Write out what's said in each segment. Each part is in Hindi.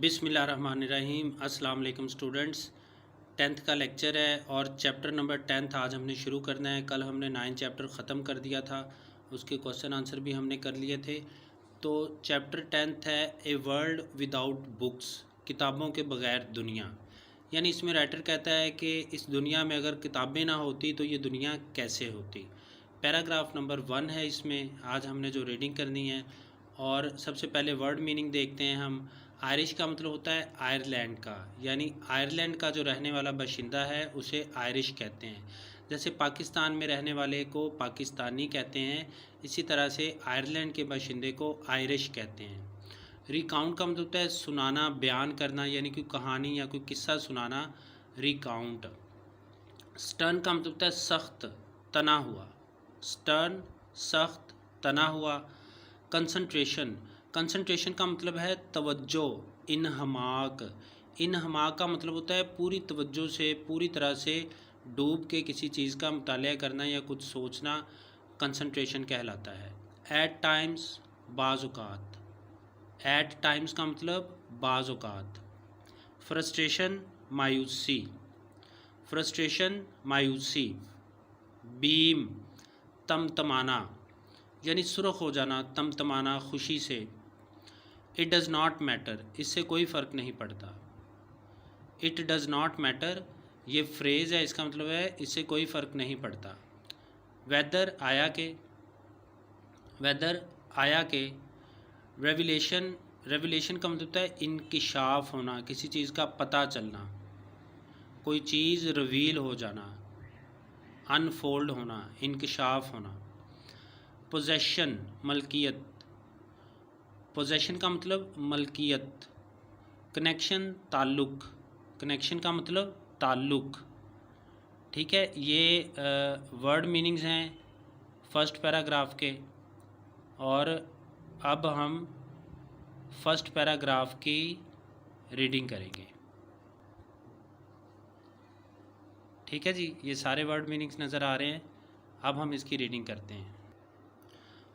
बिस्मिल्लाहिर्रहमानिर्रहीम। अस्सलाम वालेकुम स्टूडेंट्स। 10th का लेक्चर है और चैप्टर नंबर 10 आज हमने शुरू करना है। कल हमने 9 चैप्टर ख़त्म कर दिया था, उसके क्वेश्चन आंसर भी हमने कर लिए थे। तो चैप्टर 10 है ए वर्ल्ड विदाउट बुक्स, किताबों के बग़ैर दुनिया। यानी इसमें राइटर कहता है कि इस दुनिया में अगर किताबें ना होती तो ये दुनिया कैसे होती। पैराग्राफ नंबर 1 है इसमें, आज हमने जो रीडिंग करनी है। और सबसे पहले वर्ड मीनिंग देखते हैं हम। आयरिश का मतलब होता है आयरलैंड का, यानी आयरलैंड का जो रहने वाला बाशिंदा है उसे आयरिश कहते हैं। जैसे पाकिस्तान में रहने वाले को पाकिस्तानी कहते हैं, इसी तरह से आयरलैंड के बाशिंदे को आयरिश कहते हैं। रिकाउंट का मतलब होता है सुनाना, बयान करना, यानी कोई कहानी या कोई किस्सा सुनाना, रिकाउंट। स्टर्न का मतलब होता है सख्त, तना हुआ, स्टर्न सख्त, तना हुआ। कंसंट्रेशन, कंसंट्रेशन का मतलब है तवज्जो, इन्हमाक। इन्हमाक का मतलब होता है पूरी तवज्जो से, पूरी तरह से डूब के किसी चीज़ का मुतालिया करना या कुछ सोचना कंसंट्रेशन कहलाता है। एट टाइम्स, बाज़ औक़ात। एट टाइम्स का मतलब बाज़ औक़ात। फ्रस्ट्रेशन, मायूसी, फ्रस्ट्रेशन मायूसी। बीम, तमतमाना, यानी सुर्ख हो जाना, तमतमाना खुशी से। इट डज़ नॉट मैटर, इससे कोई फ़र्क नहीं पड़ता। इट डज़ नॉट मैटर ये फ्रेज़ है, इसका मतलब है इससे कोई फ़र्क नहीं पड़ता। वेदर आया के, वेदर आया के। रेवलेशन, रेवलेशन का मतलब होता है इंकिशाफ होना, किसी चीज़ का पता चलना, कोई चीज़ रिवील हो जाना, अनफोल्ड होना, इंकिशाफ होना। पोजेशन, मलकियत, पोजेशन का मतलब मलकियत। कनेक्शन, ताल्लुक़, कनेक्शन का मतलब ताल्लुक़। ठीक है, ये वर्ड मीनिंग्स हैं फर्स्ट पैराग्राफ के। और अब हम फर्स्ट पैराग्राफ की रीडिंग करेंगे। ठीक है जी, ये सारे वर्ड मीनिंग्स नज़र आ रहे हैं। अब हम इसकी रीडिंग करते हैं।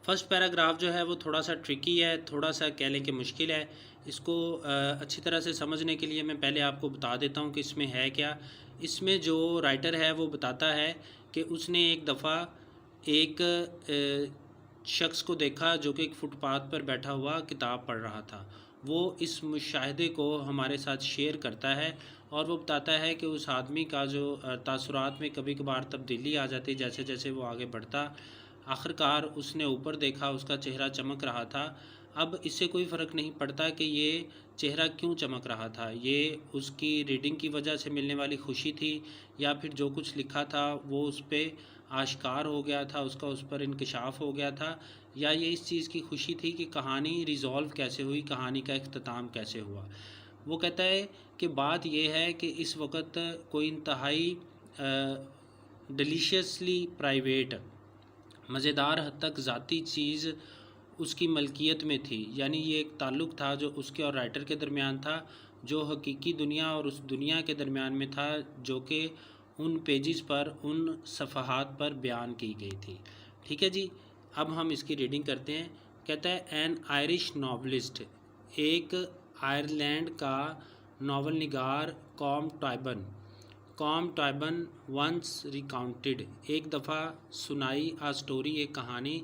फर्स्ट पैराग्राफ जो है वो थोड़ा सा ट्रिकी है, थोड़ा सा कह लें कि मुश्किल है। इसको अच्छी तरह से समझने के लिए मैं पहले आपको बता देता हूँ कि इसमें है क्या। इसमें जो राइटर है वो बताता है कि उसने एक दफ़ा एक शख्स को देखा जो कि एक फ़ुटपाथ पर बैठा हुआ किताब पढ़ रहा था। वो इस मुशाहिदे को हमारे साथ शेयर करता है और वो बताता है कि उस आदमी का जो तासुरात में कभी कभार तब्दीली आ जाती, जैसे जैसे वो आगे बढ़ता। आखिरकार उसने ऊपर देखा, उसका चेहरा चमक रहा था। अब इससे कोई फ़र्क नहीं पड़ता कि ये चेहरा क्यों चमक रहा था, ये उसकी रीडिंग की वजह से मिलने वाली खुशी थी या फिर जो कुछ लिखा था वो उस पर आश्कार हो गया था, उसका उस पर इंकशाफ हो गया था, या ये इस चीज़ की खुशी थी कि कहानी रिज़ॉल्व कैसे हुई, कहानी का इख्तिताम कैसे हुआ। वो कहता है कि बात यह है कि इस वक्त कोई इंतहाई डिलीशियसली प्राइवेट, मज़ेदार हद तक ज़ाती चीज़ उसकी मलकियत में थी। यानी ये एक ताल्लुक़ था जो उसके और राइटर के दरमियान था, जो हकीकी दुनिया और उस दुनिया के दरमियान में था, जो कि उन पेजेस पर, उन सफ़हात पर बयान की गई थी। ठीक है जी, अब हम इसकी रीडिंग करते हैं। कहता है एन आयरिश नॉवलिस्ट, एक आयरलैंड का नावल निगार कॉम टॉयबन वंस रिकाउंटेड, एक दफ़ा सुनाई आ स्टोरी, एक कहानी।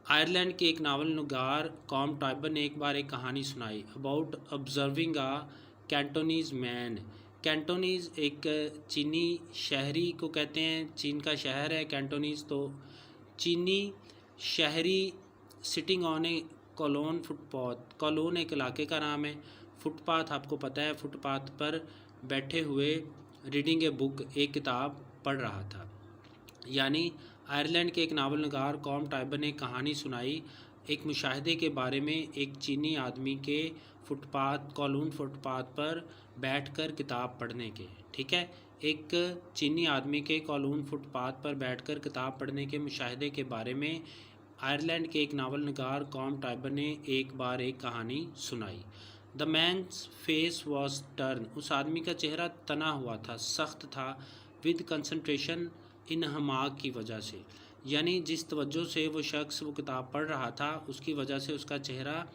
आयरलैंड के एक नावल निगार कॉम टॉयबन ने एक बार एक कहानी सुनाई about observing a Cantonese man. Cantonese एक चीनी शहरी को कहते हैं, चीन का शहर है कैंटोनीज़। तो चीनी शहरी sitting on A colon footpath, colon एक इलाके का नाम है, फुटपाथ आपको पता है, फुटपाथ पर बैठे हुए रीडिंग ए बुक, एक किताब पढ़ रहा था। यानी आयरलैंड के एक नावल नगार कॉम टॉयबन ने कहानी सुनाई एक मुशाहिदे के बारे में, एक चीनी आदमी के फुटपाथ, कॉलोन फुटपाथ पर बैठकर किताब पढ़ने के। ठीक है, एक चीनी आदमी के कॉलोन फुटपाथ पर बैठकर किताब पढ़ने के मुशाहिदे के बारे में आयरलैंड के एक नावल नगार कॉम टॉयबन ने एक बार एक कहानी सुनाई। The man's face was turn, उस आदमी का चेहरा तना हुआ था, सख्त था। विद कंसंट्रेशन, इन्हमाक की वजह से, यानी जिस तवज्जो से वो शख्स वो किताब पढ़ रहा था उसकी वजह से उसका चेहरा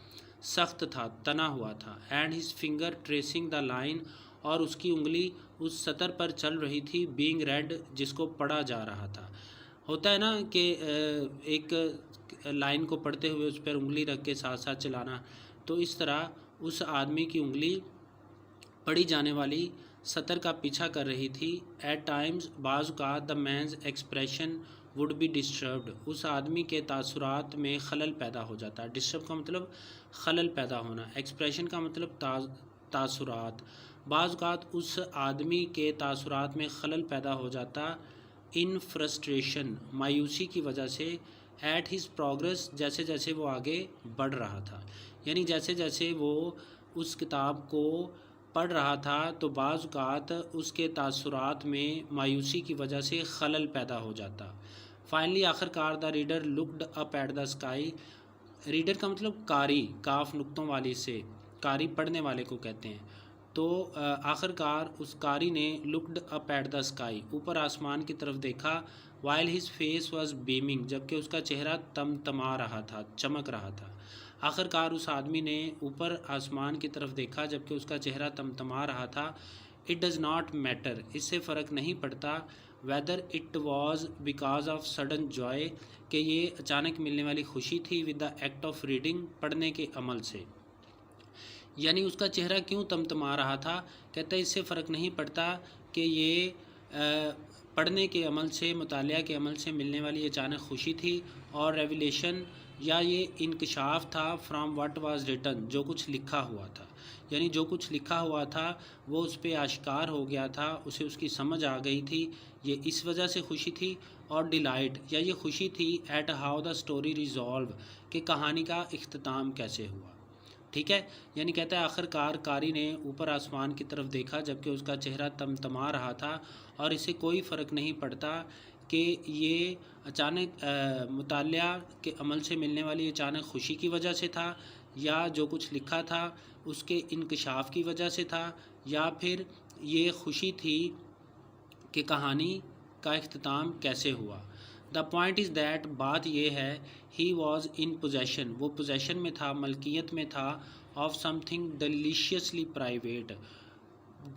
सख्त था, तना हुआ था। And his finger tracing the line, और उसकी उंगली उस सतर पर चल रही थी। बीइंग रेड, जिसको पढ़ा जा रहा था। होता है ना कि एक लाइन को पढ़ते हुए उस पर उंगली रख के साथ साथ चलाना, तो इस तरह उस आदमी की उंगली पढ़ी जाने वाली सतर का पीछा कर रही थी। एट टाइम्स, बाज़ का the man's expression would be disturbed, उस आदमी के तासुरात में खलल पैदा हो जाता। डिस्टर्ब का मतलब खलल पैदा होना, एक्सप्रेशन का मतलब तासुरात। बाज़ का उस आदमी के तासुरात में खलल पैदा हो जाता। इन फ्रस्ट्रेशन, मायूसी की वजह से। एट हिज प्रोग्रेस, जैसे जैसे वो आगे बढ़ रहा था, यानी जैसे जैसे वो उस किताब को पढ़ रहा था तो बाज़ औक़ात उसके तासुरात में मायूसी की वजह से खलल पैदा हो जाता। फाइनली, आखिरकार, the reader looked up at the sky. Reader का मतलब कारी, काफ नुक्तों वाली से, कारी पढ़ने वाले को कहते हैं। तो आखिरकार उस कारी ने looked up at the sky, ऊपर आसमान की तरफ देखा। While his face was beaming, जबकि उसका चेहरा तमतमा रहा था, चमक रहा था। आखिरकार उस आदमी ने ऊपर आसमान की तरफ देखा जबकि उसका चेहरा तमतमा रहा था। इट डज़ नॉट मैटर, इससे फ़र्क नहीं पड़ता। Whether it was because of sudden Joy, कि ये अचानक मिलने वाली खुशी थी। With the act of reading, पढ़ने के अमल से। यानी उसका चेहरा क्यों तमतमा रहा था, कहता है इससे फ़र्क नहीं पड़ता कि ये पढ़ने के अमल से, मुतालिया के अमल से मिलने वाली अचानक खुशी थी, और रेवलेशन, या ये इंकशाफ था। फ्राम व्हाट वाज रिटन, जो कुछ लिखा हुआ था, यानी जो कुछ लिखा हुआ था वो उस पर आश्कार हो गया था, उसे उसकी समझ आ गई थी, ये इस वजह से खुशी थी। और डिलाइट, या ये खुशी थी at how the story resolve, कि कहानी का इख्तिताम कैसे हुआ। ठीक है, यानी कहता है आखिरकार कारी ने ऊपर आसमान की तरफ देखा जबकि उसका चेहरा तमतमा रहा था, और इसे कोई फ़र्क नहीं पड़ता कि ये अचानक मुतालिया के अमल से मिलने वाली अचानक खुशी की वजह से था, या जो कुछ लिखा था उसके इंकशाफ की वजह से था, या फिर ये खुशी थी कि कहानी का इख्तिताम कैसे हुआ। द पॉइंट इज़ दैट, बात ये है, ही वॉज इन पोजेशन, वो पोजेशन में था, मलकियत में था, ऑफ समथिंग डिलीशियसली प्राइवेट,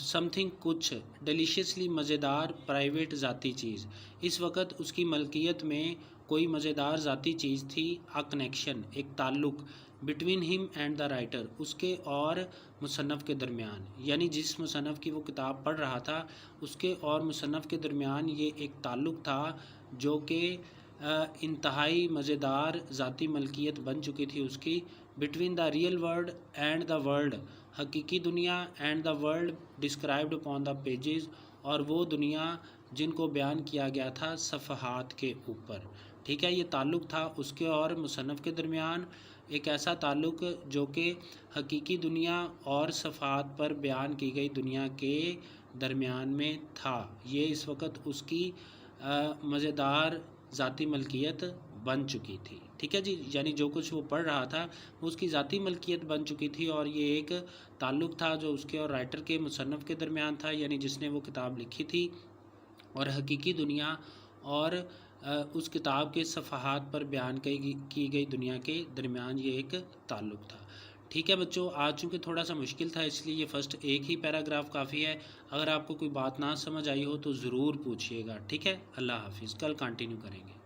समथिंग कुछ, डिलीशियसली मज़ेदार, प्राइवेट ज़ाती चीज़। इस वक्त उसकी मलकियत में कोई मज़ेदार ज़ाती चीज़ थी। अ कनेक्शन, एक ताल्लुक़, between him and the writer, उसके और मुसन्नफ़ के दरमियान, यानी जिस मुसन्नफ़ की वो किताब पढ़ रहा था उसके और मुसन्नफ़ के दरमियान ये एक ताल्लुक़ था जो कि इंतहाई मज़ेदार ज़ाती मलकियत बन चुकी थी उसकी। Between the real world and the world, हकीकी दुनिया, and the world described upon the pages, और वो दुनिया जिनको बयान किया गया था सफ़हात के ऊपर। ठीक है, ये ताल्लुक़ था उसके और मुसन्नफ़ के दरमियान, एक ऐसा ताल्लुक़ जो कि हकीकी दुनिया और सफ़हात पर बयान की गई दुनिया के दरमियान में था। ये इस वक्त उसकी मज़ेदार ज़ाती मलकियत बन चुकी थी। ठीक है जी, यानी जो कुछ वो पढ़ रहा था वो उसकी ज़ाती मलकियत बन चुकी थी, और ये एक ताल्लुक़ था जो उसके और राइटर के, मुसन्नफ़ के दरमियान था, यानी जिसने वो किताब लिखी थी, और हकीकी दुनिया और उस किताब के सफ़हात पर बयान की गई दुनिया के दरमियान ये एक ताल्लुक़ था। ठीक है बच्चों, आज चूँकि थोड़ा सा मुश्किल था इसलिए ये फ़र्स्ट एक ही पैराग्राफ काफ़ी है। अगर आपको कोई बात ना समझ आई हो तो ज़रूर पूछिएगा। ठीक है, अल्लाह हाफिज़, कल कंटिन्यू करेंगे।